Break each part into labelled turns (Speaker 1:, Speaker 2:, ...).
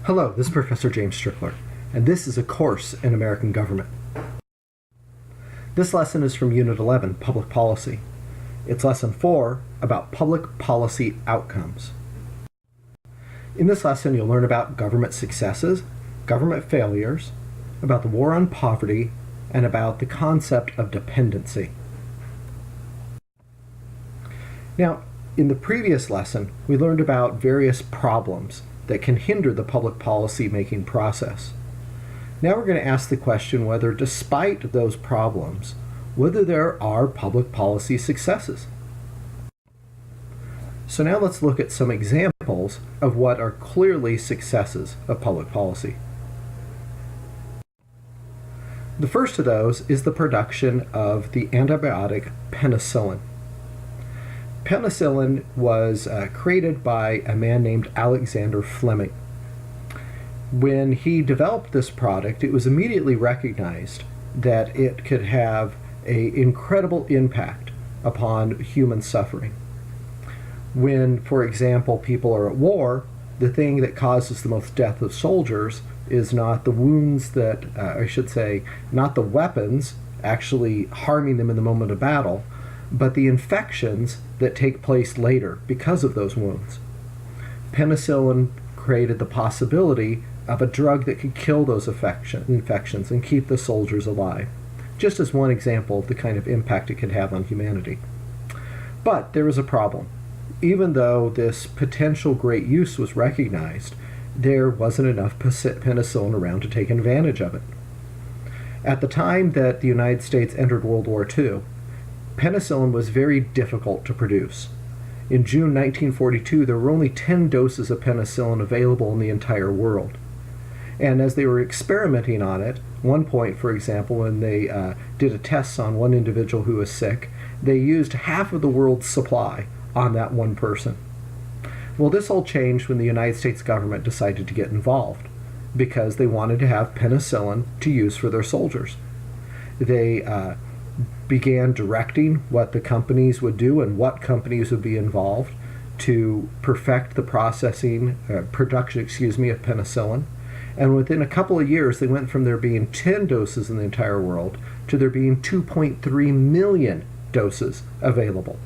Speaker 1: Hello, this is Professor James Strickler, and this is a course in American government. This lesson is from Unit 11, Public Policy. It's Lesson 4 about public policy outcomes. In this lesson, you'll learn about government successes, government failures, about the war on poverty, and about the concept of dependency. Now, in the previous lesson, we learned about various problems that can hinder the public policy making process. Now we're going to ask the question whether, despite those problems, whether there are public policy successes. So now let's look at some examples of what are clearly successes of public policy. The first of those is the production of the antibiotic penicillin. Penicillin was created by a man named Alexander Fleming. When he developed this product, it was immediately recognized that it could have an incredible impact upon human suffering. When, for example, people are at war, the thing that causes the most death of soldiers is not the wounds that, not the weapons actually harming them in the moment of battle, but the infections that take place later because of those wounds. Penicillin created the possibility of a drug that could kill those infections and keep the soldiers alive, just as one example of the kind of impact it could have on humanity. But there was a problem. Even though this potential great use was recognized, there wasn't enough penicillin around to take advantage of it. At the time that the United States entered World War II, penicillin was very difficult to produce. In June 1942, there were only 10 doses of penicillin available in the entire world. And as they were experimenting on it, one point, for example, when they did a test on one individual who was sick, they used half of the world's supply on that one person. Well, this all changed when the United States government decided to get involved because they wanted to have penicillin to use for their soldiers. They began directing what the companies would do and what companies would be involved to perfect the production of penicillin. And within a couple of years, they went from there being 10 doses in the entire world to there being 2.3 million doses available,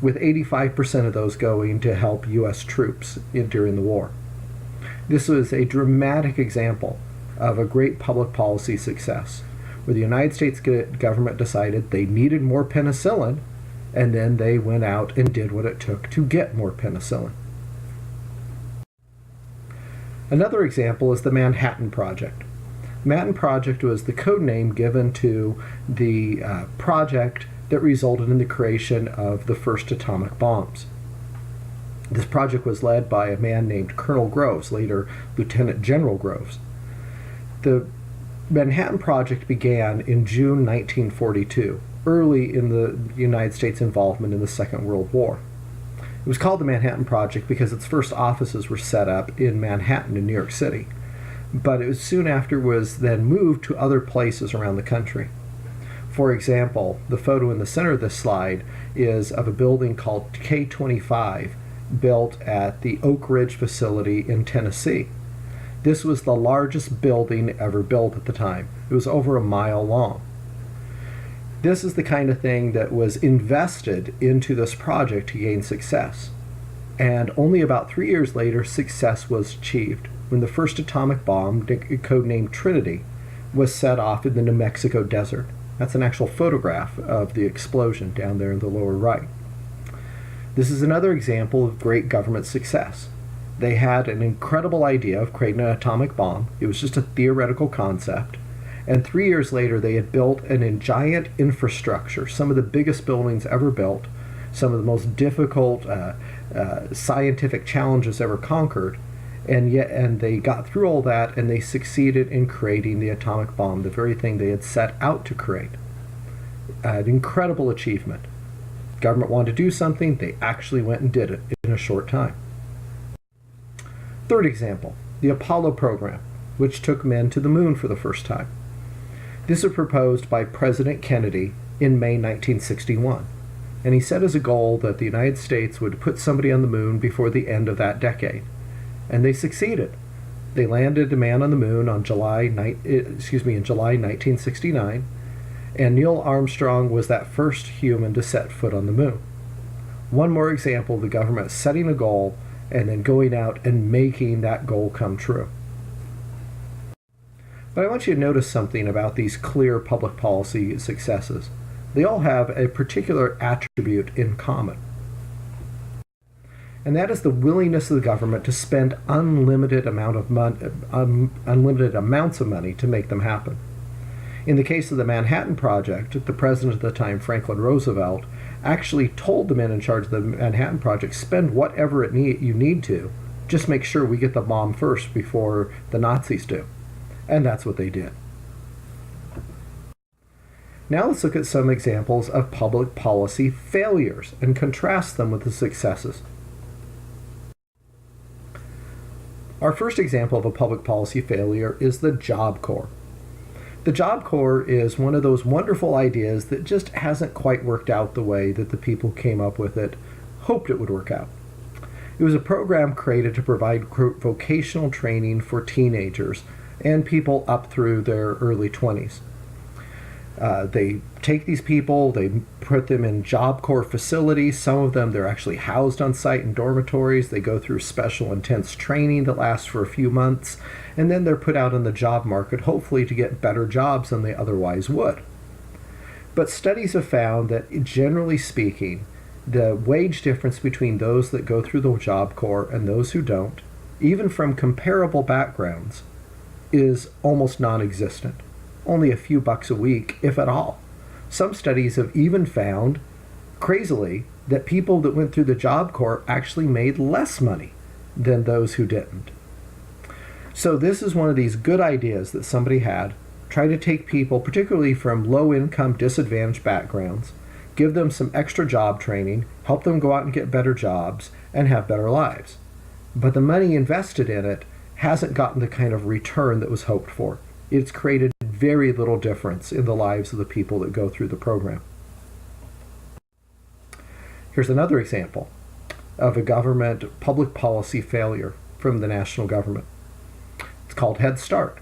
Speaker 1: with 85% of those going to help U.S. troops during the war. This was a dramatic example of a great public policy success, where the United States government decided they needed more penicillin, and then they went out and did what it took to get more penicillin. Another example is the Manhattan Project. The Manhattan Project was the code name given to the project that resulted in the creation of the first atomic bombs. This project was led by a man named Colonel Groves, later Lieutenant General Groves. The Manhattan Project began in June 1942, early in the United States' involvement in the Second World War. It was called the Manhattan Project because its first offices were set up in Manhattan in New York City, but it was soon after was then moved to other places around the country. For example, the photo in the center of this slide is of a building called K-25, built at the Oak Ridge facility in Tennessee. This was the largest building ever built at the time. It was over a mile long. This is the kind of thing that was invested into this project to gain success. And only about 3 years later, success was achieved when the first atomic bomb, codenamed Trinity, was set off in the New Mexico desert. That's an actual photograph of the explosion down there in the lower right. This is another example of great government success. They had an incredible idea of creating an atomic bomb. It was just a theoretical concept. And 3 years later, they had built a giant infrastructure, some of the biggest buildings ever built, some of the most difficult scientific challenges ever conquered. And they got through all that, and they succeeded in creating the atomic bomb, the very thing they had set out to create. An incredible achievement. Government wanted to do something, they actually went and did it in a short time. Third example, the Apollo program, which took men to the moon for the first time. This was proposed by President Kennedy in May 1961, and he set as a goal that the United States would put somebody on the moon before the end of that decade. And they succeeded. They landed a man on the moon on in July 1969, and Neil Armstrong was that first human to set foot on the moon. One more example of the government setting a goal and then going out and making that goal come true. But I want you to notice something about these clear public policy successes. They all have a particular attribute in common, and that is the willingness of the government to spend unlimited amounts of money to make them happen. In the case of the Manhattan Project, the president at the time, Franklin Roosevelt, actually told the men in charge of the Manhattan Project, spend whatever you need to, just make sure we get the bomb first before the Nazis do. And that's what they did. Now let's look at some examples of public policy failures and contrast them with the successes. Our first example of a public policy failure is the Job Corps. The Job Corps is one of those wonderful ideas that just hasn't quite worked out the way that the people who came up with it hoped it would work out. It was a program created to provide vocational training for teenagers and people up through their early 20s. They take these people, they put them in Job Corps facilities. Some of them, they're actually housed on site in dormitories. They go through special intense training that lasts for a few months, and then they're put out in the job market, hopefully to get better jobs than they otherwise would. But studies have found that, generally speaking, the wage difference between those that go through the Job Corps and those who don't, even from comparable backgrounds, is almost non-existent. Only a few bucks a week, if at all. Some studies have even found, crazily, that people that went through the Job Corps actually made less money than those who didn't. So this is one of these good ideas that somebody had. Try to take people, particularly from low-income, disadvantaged backgrounds, give them some extra job training, help them go out and get better jobs, and have better lives. But the money invested in it hasn't gotten the kind of return that was hoped for. It's created very little difference in the lives of the people that go through the program. Here's another example of a government public policy failure from the national government. It's called Head Start.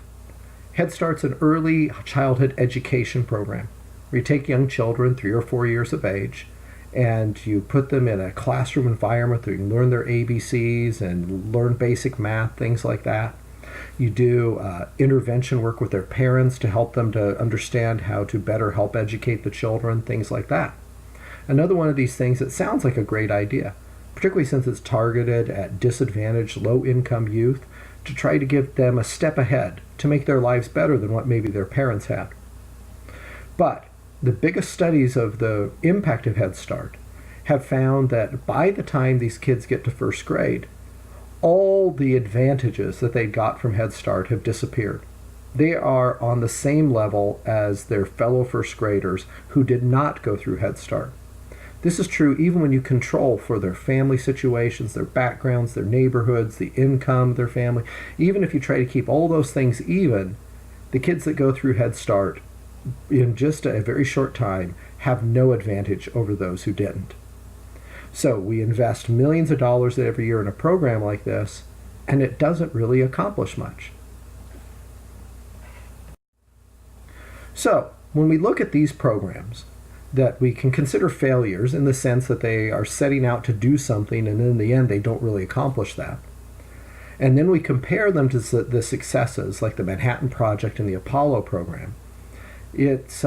Speaker 1: Head Start's an early childhood education program where you take young children 3 or 4 years of age and you put them in a classroom environment where you can learn their ABCs and learn basic math, things like that. You do intervention work with their parents to help them to understand how to better help educate the children, things like that. Another one of these things that sounds like a great idea, particularly since it's targeted at disadvantaged, low-income youth, to try to give them a step ahead to make their lives better than what maybe their parents had. But the biggest studies of the impact of Head Start have found that by the time these kids get to first grade, all the advantages that they got from Head Start have disappeared. They are on the same level as their fellow first graders who did not go through Head Start. This is true even when you control for their family situations, their backgrounds, their neighborhoods, the income of their family. Even if you try to keep all those things even, the kids that go through Head Start in just a very short time have no advantage over those who didn't. So we invest millions of dollars every year in a program like this, and it doesn't really accomplish much. So when we look at these programs that we can consider failures in the sense that they are setting out to do something and in the end they don't really accomplish that, and then we compare them to the successes like the Manhattan Project and the Apollo program, it's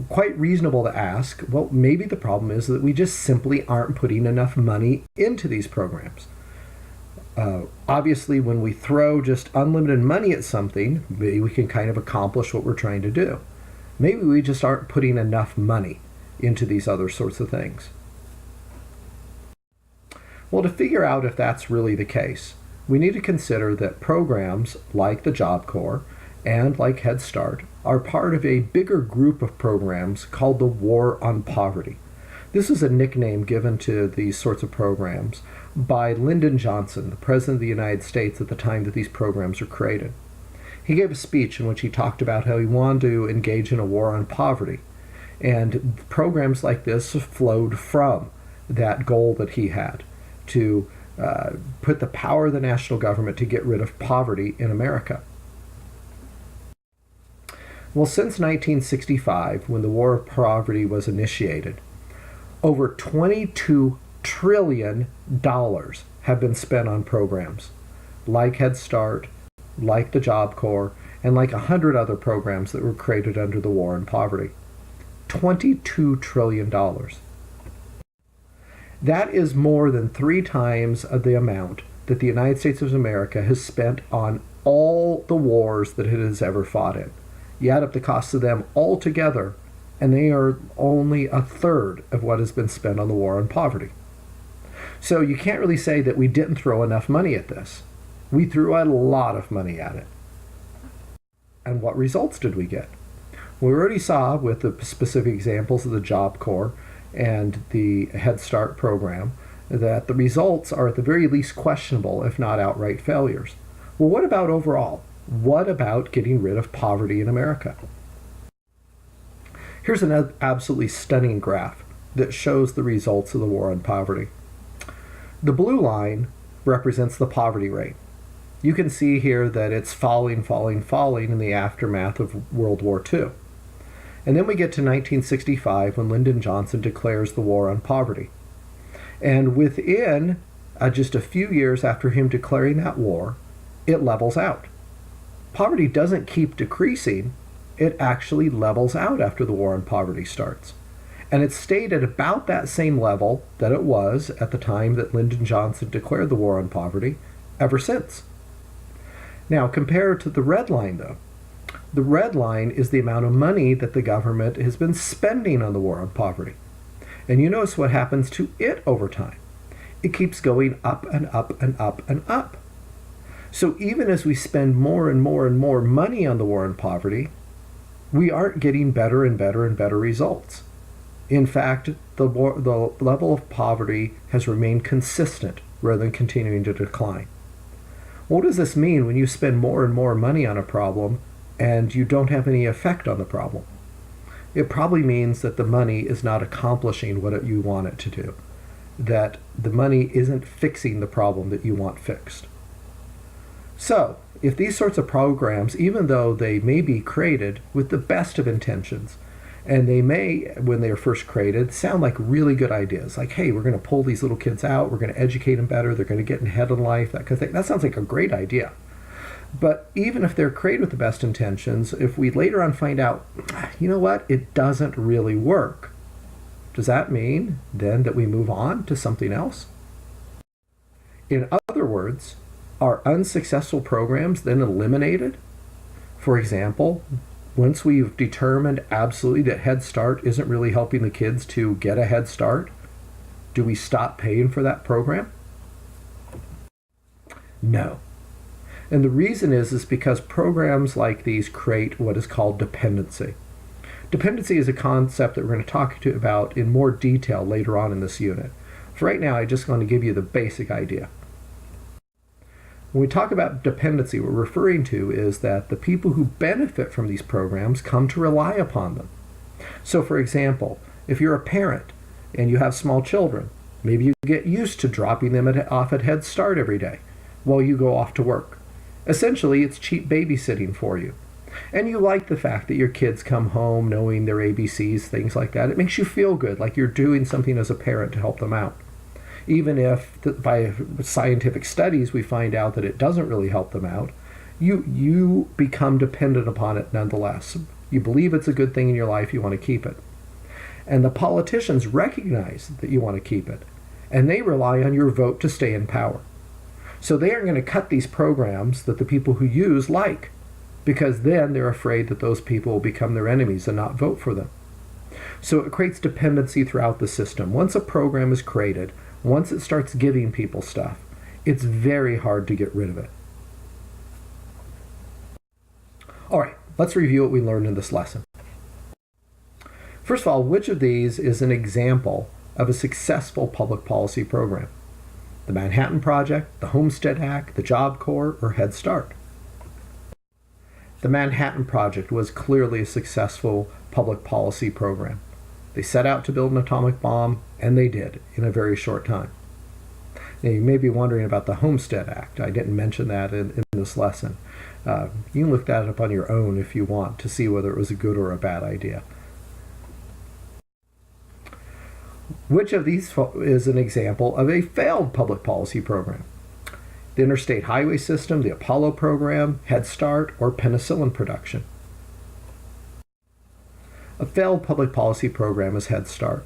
Speaker 1: quite reasonable to ask, well, maybe the problem is that we just simply aren't putting enough money into these programs. Obviously, when we throw just unlimited money at something, maybe we can kind of accomplish what we're trying to do. Maybe we just aren't putting enough money into these other sorts of things. Well, to figure out if that's really the case, we need to consider that programs like the Job Corps and like Head Start are part of a bigger group of programs called the War on Poverty. This is a nickname given to these sorts of programs by Lyndon Johnson, the President of the United States at the time that these programs were created. He gave a speech in which he talked about how he wanted to engage in a war on poverty. And programs like this flowed from that goal that he had to put the power of the national government to get rid of poverty in America? Well, since 1965, when the War of Poverty was initiated, over $22 trillion have been spent on programs like Head Start, like the Job Corps, and like 100 other programs that were created under the War on Poverty. $22 trillion. That is more than 3 times the amount that the United States of America has spent on all the wars that it has ever fought in. You add up the costs of them all together, and they are only a third of what has been spent on the war on poverty. So you can't really say that we didn't throw enough money at this. We threw a lot of money at it. And what results did we get? We already saw with the specific examples of the Job Corps and the Head Start program that the results are at the very least questionable, if not outright failures. Well, what about overall? What about getting rid of poverty in America? Here's an absolutely stunning graph that shows the results of the war on poverty. The blue line represents the poverty rate. You can see here that it's falling in the aftermath of World War II. And then we get to 1965 when Lyndon Johnson declares the war on poverty. And within just a few years after him declaring that war, it levels out. Poverty doesn't keep decreasing, it actually levels out after the war on poverty starts. And it stayed at about that same level that it was at the time that Lyndon Johnson declared the war on poverty ever since. Now, compared to the red line, though, the red line is the amount of money that the government has been spending on the war on poverty. And you notice what happens to it over time. It keeps going up and up and up and up. So even as we spend more and more and more money on the war on poverty, we aren't getting better and better and better results. In fact, the level of poverty has remained consistent rather than continuing to decline. What does this mean when you spend more and more money on a problem and you don't have any effect on the problem? It probably means that the money is not accomplishing what you want it to do, that the money isn't fixing the problem that you want fixed. So, if these sorts of programs, even though they may be created with the best of intentions, and they may, when they are first created, sound like really good ideas, like, hey, we're going to pull these little kids out, we're going to educate them better, they're going to get ahead in life, that kind of thing. That sounds like a great idea. But even if they're created with the best intentions, if we later on find out, you know what, it doesn't really work, does that mean then that we move on to something else? In other words, are unsuccessful programs then eliminated? For example, once we've determined absolutely that Head Start isn't really helping the kids to get a head start, do we stop paying for that program? No. And the reason is because programs like these create what is called dependency. Dependency is a concept that we're going to talk about in more detail later on in this unit. For right now, I just want to give you the basic idea. When we talk about dependency, what we're referring to is that the people who benefit from these programs come to rely upon them. So for example, if you're a parent and you have small children, maybe you get used to dropping them off at Head Start every day while you go off to work. Essentially, it's cheap babysitting for you. And you like the fact that your kids come home knowing their ABCs, things like that. It makes you feel good, like you're doing something as a parent to help them out. Even if by scientific studies we find out that it doesn't really help them out, you become dependent upon it nonetheless. You believe it's a good thing in your life, you want to keep it. And the politicians recognize that you want to keep it, and they rely on your vote to stay in power. So they aren't going to cut these programs that the people who use like, because then they're afraid that those people will become their enemies and not vote for them. So it creates dependency throughout the system. Once a program is created, once it starts giving people stuff, it's very hard to get rid of it. All right, let's review what we learned in this lesson. First of all, which of these is an example of a successful public policy program? The Manhattan Project, the Homestead Act, the Job Corps, or Head Start? The Manhattan Project was clearly a successful public policy program. They set out to build an atomic bomb, and they did in a very short time. Now, you may be wondering about the Homestead Act. I didn't mention that in this lesson. You can look that up on your own if you want to see whether it was a good or a bad idea. Which of these is an example of a failed public policy program? The interstate highway system, the Apollo program, Head Start, or penicillin production? A failed public policy program is Head Start.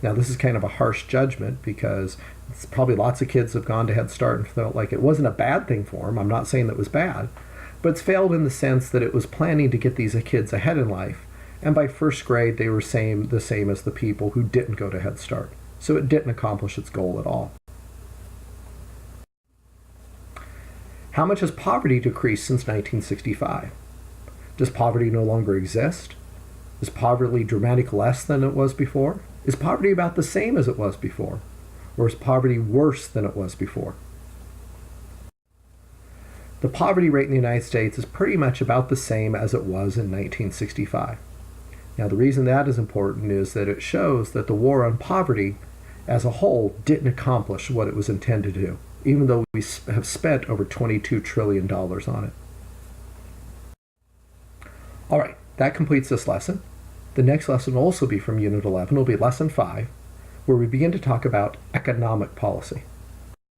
Speaker 1: Now, this is kind of a harsh judgment because it's probably lots of kids have gone to Head Start and felt like it wasn't a bad thing for them. I'm not saying that it was bad, but it's failed in the sense that it was planning to get these kids ahead in life, and by first grade they were the same as the people who didn't go to Head Start. So it didn't accomplish its goal at all. How much has poverty decreased since 1965? Does poverty no longer exist? Is poverty dramatically less than it was before? Is poverty about the same as it was before? Or is poverty worse than it was before? The poverty rate in the United States is pretty much about the same as it was in 1965. Now, the reason that is important is that it shows that the war on poverty as a whole didn't accomplish what it was intended to do, even though we have spent over $22 trillion on it. All right, that completes this lesson. The next lesson will also be from Unit 11. It will be Lesson 5, where we begin to talk about economic policy.